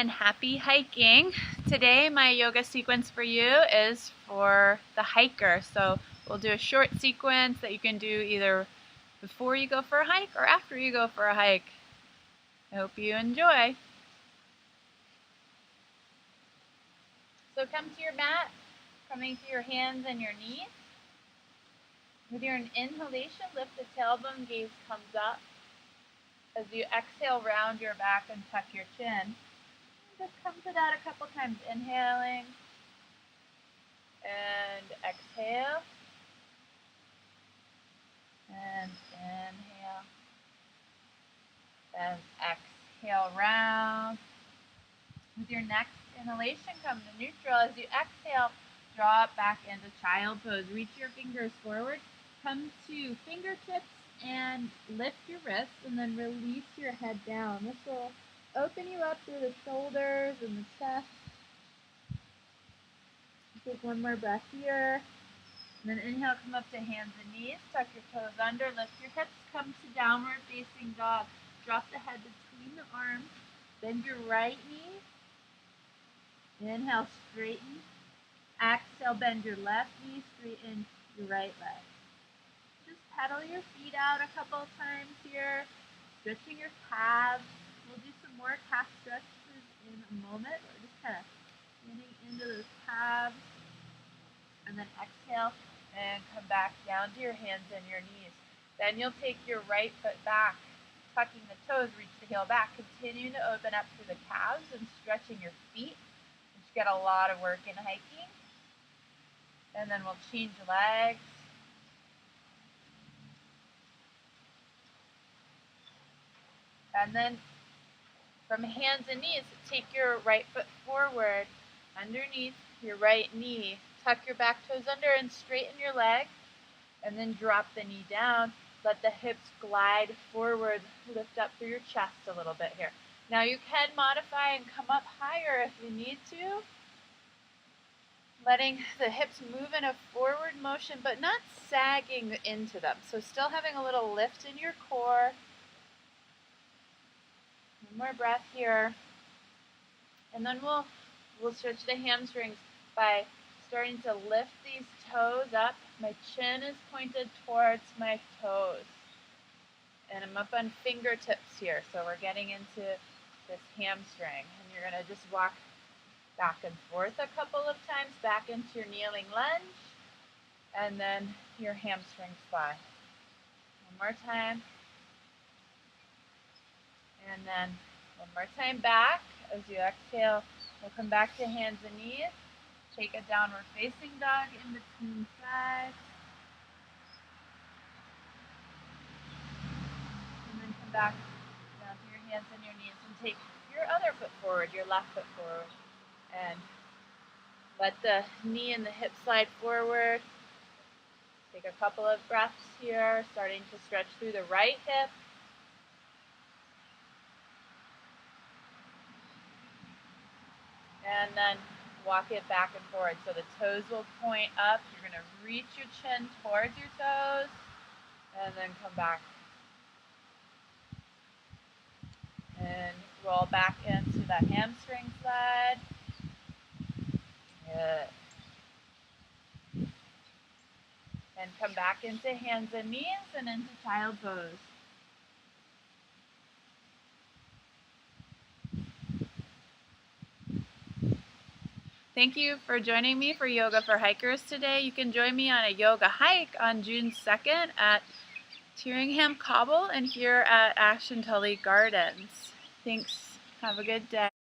and happy hiking. Today my yoga sequence for you is for the hiker. So we'll do a short sequence that you can do either before you go for a hike or after you go for a hike. I hope you enjoy. So come to your mat, coming to your hands and your knees. With your inhalation, lift the tailbone, gaze comes up. As you exhale, round your back and tuck your chin. Just come to that a couple times, inhaling and exhale, and inhale, and exhale, round. With your next inhalation, come to neutral. As you exhale, draw it back into child pose. Reach your fingers forward, come to fingertips and lift your wrists, and then release your head down. This will open you up through the shoulders and the chest. Take one more breath here. And then inhale, come up to hands and knees. Tuck your toes under, lift your hips, come to downward facing dog. Drop the head between the arms. Bend your right knee. Inhale, straighten. Exhale, bend your left knee, straighten your right leg. Just pedal your feet out a couple of times here, stretching your calves. We'll do some more calf stretches in a moment. We're just kind of getting into those calves. And then exhale and come back down to your hands and your knees. Then you'll take your right foot back, tucking the toes, reach the heel back. Continue to open up through the calves and stretching your feet, which get a lot of work in hiking. And then we'll change legs. And then from hands and knees, take your right foot forward, underneath your right knee. Tuck your back toes under and straighten your leg. And then drop the knee down. Let the hips glide forward. Lift up through your chest a little bit here. Now you can modify and come up higher if you need to. Letting the hips move in a forward motion, but not sagging into them. So still having a little lift in your core. One more breath here. And then we'll stretch the hamstrings by starting to lift these toes up. My chin is pointed towards my toes. And I'm up on fingertips here. So we're getting into this hamstring. And you're going to just walk back and forth a couple of times, back into your kneeling lunge. And then your hamstrings fly. One more time. And then one more time back. As you exhale, we'll come back to hands and knees. Take a downward facing dog in between sides. And then come back down to your hands and your knees and take your other foot forward, your left foot forward. And let the knee and the hip slide forward. Take a couple of breaths here, starting to stretch through the right hip. And then walk it back and forward. So the toes will point up. You're going to reach your chin towards your toes. And then come back. And roll back into that hamstring slide. Good. And come back into hands and knees and into child pose. Thank you for joining me for Yoga for Hikers today. You can join me on a yoga hike on June 2nd at Tyringham Cobble and here at Ashton Tully Gardens. Thanks. Have a good day.